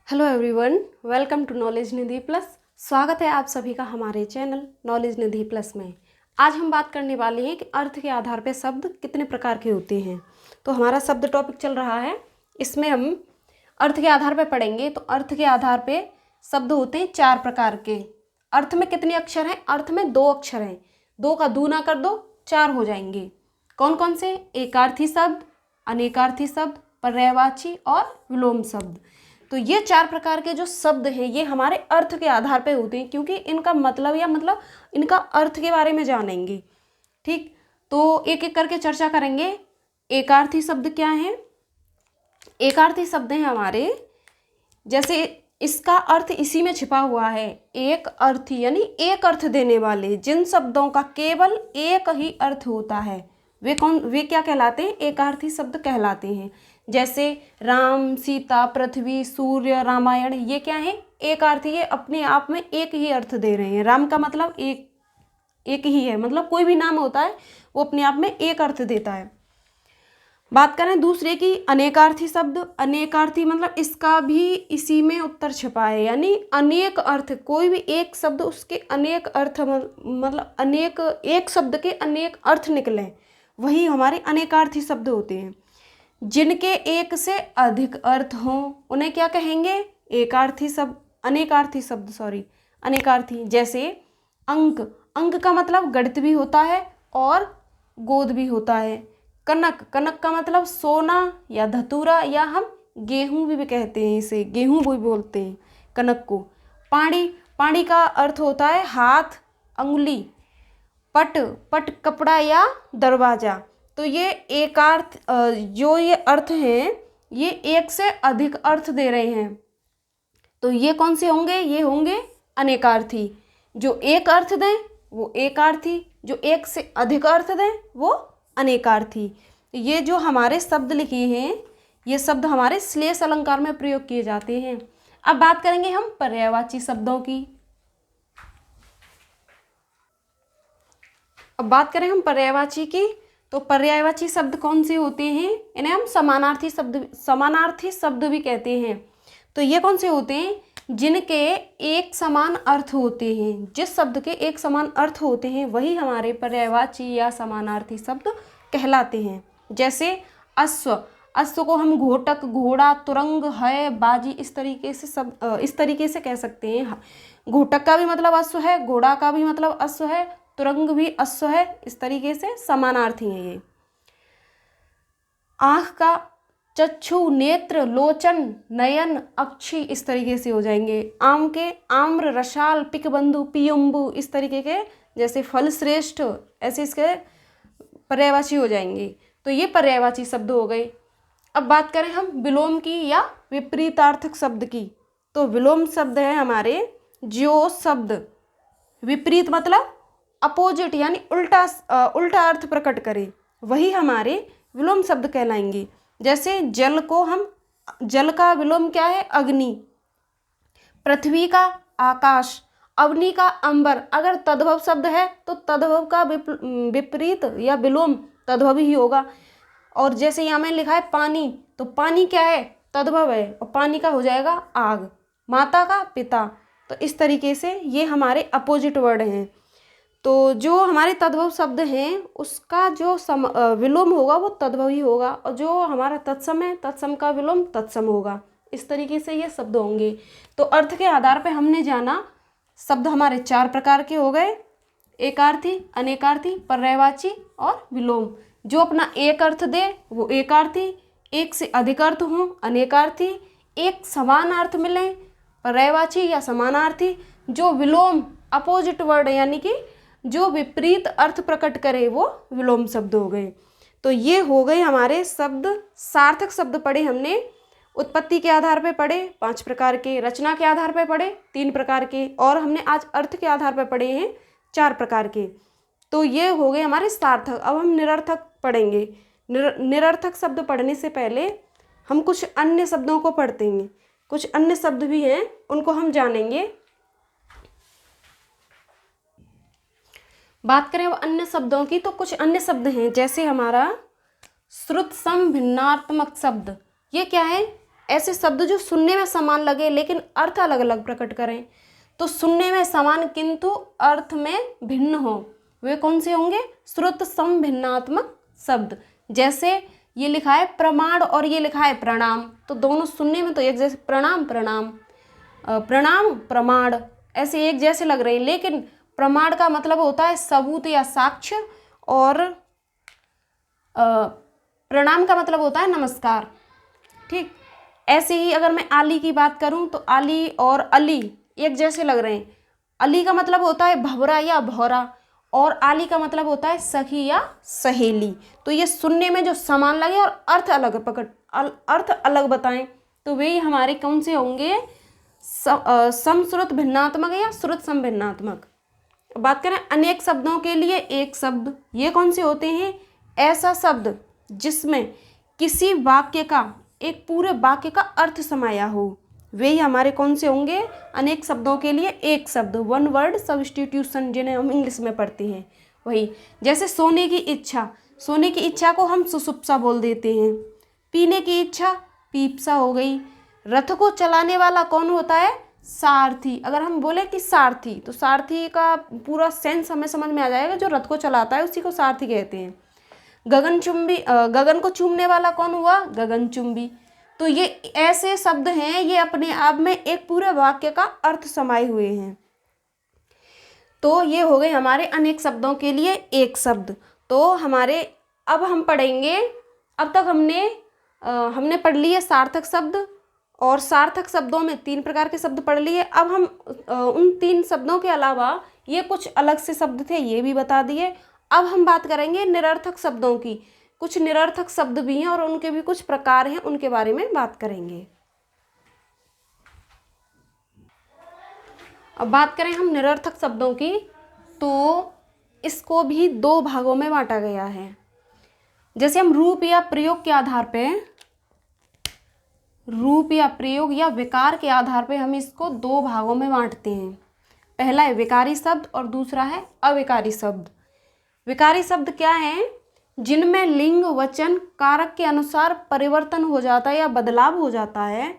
Hello everyone, welcome to knowledge Nidhi plus. स्वागत है आप सभी का हमारे चैनल नॉलेज निधि प्लस में। आज हम बात करने वाले हैं कि अर्थ के आधार पर शब्द कितने प्रकार के होते हैं। तो हमारा शब्द टॉपिक चल रहा है, इसमें हम अर्थ के आधार पर पढ़ेंगे। तो अर्थ के आधार पे शब्द होते हैं 4 प्रकार के। अर्थ में कितने अक्षर हैं? अर्थ में 2 अक्षर हैं। 2 का दूना कर दो, 4 हो जाएंगे। कौन कौन से? एकार्थी शब्द, अनेकार्थी शब्द, पर्यायवाची और विलोम शब्द। तो ये 4 प्रकार के जो शब्द हैं ये हमारे अर्थ के आधार पे होते हैं, क्योंकि इनका मतलब इनका अर्थ के बारे में जानेंगे। ठीक, तो एक एक करके चर्चा करेंगे। एकार्थी शब्द क्या हैं? एकार्थी शब्द हैं हमारे, जैसे इसका अर्थ इसी में छिपा हुआ है। एक अर्थी यानी एक अर्थ देने वाले, जिन शब्दों का केवल एक ही अर्थ होता है वे क्या कहलाते हैं? एकार्थी शब्द कहलाते हैं। जैसे राम, सीता, पृथ्वी, सूर्य, रामायण, ये क्या है? एकार्थी। ये अपने आप में एक ही अर्थ दे रहे हैं। राम का मतलब एक ही है, मतलब कोई भी नाम होता है वो अपने आप में एक अर्थ देता है। बात करें दूसरे की, अनेकार्थी शब्द। अनेकार्थी मतलब इसका भी इसी में उत्तर छिपा है, यानी अनेक अर्थ। कोई भी एक शब्द उसके अनेक अर्थ, मतलब एक शब्द के अनेक अर्थ निकले, वही हमारे अनेकार्थी शब्द होते हैं। जिनके एक से अधिक अर्थ हों उन्हें क्या कहेंगे? एकार्थी शब्द, अनेकार्थी शब्द, अनेकार्थी। जैसे अंक, अंक का मतलब गणित भी होता है और गोद भी होता है। कनक, कनक का मतलब सोना या धतूरा, या हम गेहूं भी कहते हैं, इसे गेहूं भी बोलते हैं कनक को। पाणी, पाणी का अर्थ होता है हाथ, अंगुली। पट, पट कपड़ा या दरवाजा। तो ये एकार्थ, जो ये अर्थ हैं ये एक से अधिक अर्थ दे रहे हैं। तो ये कौन से होंगे? ये होंगे अनेकार्थी। जो एक अर्थ दें वो एकार्थी, जो एक से अधिक अर्थ दें वो अनेकार्थी। ये जो हमारे शब्द लिखे हैं ये शब्द हमारे श्लेष अलंकार में प्रयोग किए जाते हैं। अब बात करेंगे हम पर्यायवाची शब्दों की। अब बात करें हम पर्यायवाची की, तो पर्यायवाची शब्द कौन से होते हैं? इन्हें हम समानार्थी शब्द भी कहते हैं। तो ये कौन से होते हैं? जिनके एक समान अर्थ होते हैं। जिस शब्द के एक समान अर्थ होते हैं वही हमारे पर्यायवाची या समानार्थी शब्द कहलाते हैं। जैसे अश्व, अश्व को हम घोटक, घोड़ा, तुरंग, है, बाजी, इस तरीके से कह सकते हैं। घोटक का भी मतलब अश्व है, घोड़ा का भी मतलब अश्व है, तुरंग भी अश्व है, इस तरीके से समानार्थी हैं ये। आँख का चक्षु, नेत्र, लोचन, नयन, अक्षी, इस तरीके से हो जाएंगे। आम के आम्र, रसाल, पिकबंधु, पियुम्बु, इस तरीके के, जैसे फल श्रेष्ठ, ऐसे इसके पर्यायवाची हो जाएंगे। तो ये पर्यायवाची शब्द हो गए। अब बात करें हम विलोम की या विपरीतार्थक शब्द की। तो विलोम शब्द है हमारे जो शब्द विपरीत मतलब अपोजिट यानी उल्टा अर्थ प्रकट करे, वही हमारे विलोम शब्द कहलाएंगे। जैसे जल को हम, जल का विलोम क्या है? अग्नि। पृथ्वी का आकाश, अग्नि का अंबर। अगर तद्भव शब्द है तो तद्भव का विपरीत या विलोम तद्भव ही होगा। और जैसे यहाँ में लिखा है पानी, तो पानी क्या है? तद्भव है, और पानी का हो जाएगा आग। माता का पिता। तो इस तरीके से ये हमारे अपोजिट वर्ड हैं। तो जो हमारे तद्भव शब्द हैं उसका जो विलोम होगा वो तद्भव ही होगा, और जो हमारा तत्सम है तत्सम का विलोम तत्सम होगा। इस तरीके से ये शब्द होंगे। तो अर्थ के आधार पर हमने जाना शब्द हमारे 4 प्रकार के हो गए: एकार्थी, अनेकार्थी, पर्यायवाची और विलोम। जो अपना एक अर्थ दे वो एकार्थी, एक से अधिक अर्थ हो अनेकार्थी, एक समान अर्थ मिले पर्यायवाची या समानार्थी, जो विलोम अपोजिट वर्ड यानी कि जो विपरीत अर्थ प्रकट करे वो विलोम शब्द हो गए। तो ये हो गए हमारे शब्द। सार्थक शब्द पढ़े हमने, उत्पत्ति के आधार पे पढ़े 5 प्रकार के, रचना के आधार पे पढ़े 3 प्रकार के, और हमने आज अर्थ के आधार पे पढ़े हैं 4 प्रकार के। तो ये हो गए हमारे सार्थक। अब हम निरर्थक पढ़ेंगे। निरर्थक शब्द पढ़ने से पहले हम कुछ अन्य शब्दों को पढ़ते हैं। कुछ अन्य शब्द भी हैं उनको हम जानेंगे। बात करें अब अन्य शब्दों की, तो कुछ अन्य शब्द हैं जैसे हमारा श्रुत सम भिन्नात्मक शब्द। ये क्या है? ऐसे शब्द जो सुनने में समान लगे लेकिन अर्थ अलग अलग प्रकट करें। तो सुनने में समान किंतु अर्थ में भिन्न हो, वे कौन से होंगे? श्रुत समभिन्नात्मक शब्द। जैसे ये लिखा है प्रमाण और ये लिखा है प्रणाम, तो दोनों सुनने में तो एक जैसे, प्रणाम प्रणाम, प्रणाम प्रमाण, ऐसे एक जैसे लग रहे हैं, लेकिन प्रमाण का मतलब होता है सबूत या साक्ष्य, और प्रणाम का मतलब होता है नमस्कार। ठीक, ऐसे ही अगर मैं आली की बात करूं तो आली और अली एक जैसे लग रहे हैं। अली का मतलब होता है भंवरा या भौरा, और आली का मतलब होता है सखी या सहेली। तो ये सुनने में जो समान लगे और अर्थ अलग बताएं, तो वे हमारे कौन से होंगे? समश्रुत भिन्नात्मक या श्रुत समभिन्नात्मक। बात करें अनेक शब्दों के लिए एक शब्द, ये कौन से होते हैं? ऐसा शब्द जिसमें किसी वाक्य का, एक पूरे वाक्य का अर्थ समाया हो, वे ही हमारे कौन से होंगे? अनेक शब्दों के लिए एक शब्द, वन वर्ड सब्स्टिट्यूशन, जिन्हें हम इंग्लिश में पढ़ते हैं वही। जैसे सोने की इच्छा, सोने की इच्छा को हम सुसुप्सा बोल देते हैं। पीने की इच्छा पीपसा हो गई। रथ को चलाने वाला कौन होता है? सारथी। अगर हम बोले कि सारथी, तो सारथी का पूरा सेंस हमें समझ में आ जाएगा, जो रथ को चलाता है उसी को सारथी कहते हैं। गगनचुंबी, गगन को चूमने वाला कौन हुआ? गगनचुंबी। तो ये ऐसे शब्द हैं, ये अपने आप में एक पूरे वाक्य का अर्थ समाये हुए हैं। तो ये हो गए हमारे अनेक शब्दों के लिए एक शब्द। तो हमारे अब हम पढ़ेंगे, अब तक हमने पढ़ लिए सार्थक शब्द, और सार्थक शब्दों में 3 प्रकार के शब्द पढ़ लिए। अब हम उन 3 शब्दों के अलावा ये कुछ अलग से शब्द थे, ये भी बता दिए। अब हम बात करेंगे निरर्थक शब्दों की। कुछ निरर्थक शब्द भी हैं और उनके भी कुछ प्रकार हैं, उनके बारे में बात करेंगे। अब बात करें हम निरर्थक शब्दों की, तो इसको भी 2 भागों में बांटा गया है। जैसे हम रूप या प्रयोग के आधार पे, रूप या प्रयोग या विकार के आधार पे हम इसको 2 भागों में बांटते हैं। पहला है विकारी शब्द और दूसरा है अविकारी शब्द। विकारी शब्द क्या हैं? जिनमें लिंग वचन कारक के अनुसार परिवर्तन हो जाता है या बदलाव हो जाता है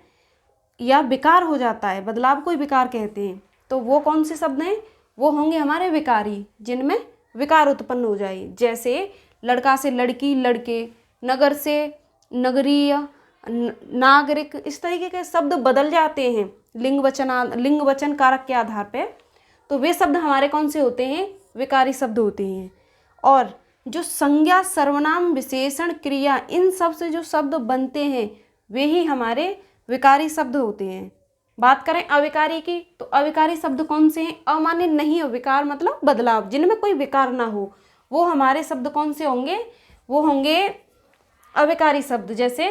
या विकार हो जाता है, बदलाव को ही विकार कहते हैं। तो वो कौन से शब्द हैं? वो होंगे हमारे विकारी, जिनमें विकार उत्पन्न हो जाए। जैसे लड़का से लड़की, लड़के, नगर से नगरीय, नागरिक, इस तरीके के शब्द बदल जाते हैं लिंग वचन कारक के आधार पे। तो वे शब्द हमारे कौन से होते हैं? विकारी शब्द होते हैं। और जो संज्ञा, सर्वनाम, विशेषण, क्रिया, इन सब से जो शब्द बनते हैं वे ही हमारे विकारी शब्द होते हैं। बात करें अविकारी की, तो अविकारी शब्द कौन से हैं? अमान्य नहीं हो, विकार मतलब बदलाव, जिनमें कोई विकार ना हो, वो हमारे शब्द कौन से होंगे? वो होंगे अविकारी शब्द। जैसे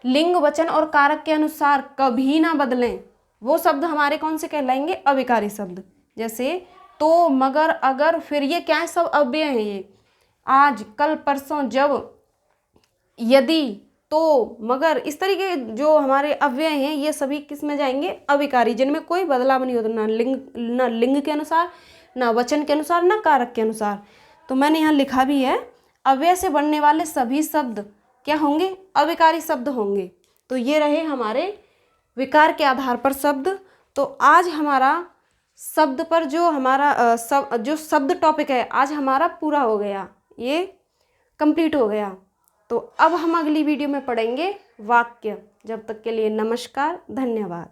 लिंग वचन और कारक के अनुसार कभी ना बदलें, वो शब्द हमारे कौन से कहलाएंगे? अविकारी शब्द। जैसे तो, मगर, अगर, फिर, ये क्या है? सब अव्यय हैं। ये आज, कल, परसों, जब, यदि, तो, मगर, इस तरीके जो हमारे अव्यय हैं ये सभी किस में जाएंगे? अविकारी, जिनमें कोई बदलाव नहीं होता, ना लिंग के अनुसार, ना वचन के अनुसार, ना कारक के अनुसार। तो मैंने यहाँ लिखा भी है, अव्यय से बनने वाले सभी शब्द क्या होंगे? अविकारी शब्द होंगे। तो ये रहे हमारे विकार के आधार पर शब्द। तो आज हमारा शब्द पर जो हमारा जो शब्द टॉपिक है आज हमारा पूरा हो गया, ये कंप्लीट हो गया। तो अब हम अगली वीडियो में पढ़ेंगे वाक्य। जब तक के लिए नमस्कार, धन्यवाद।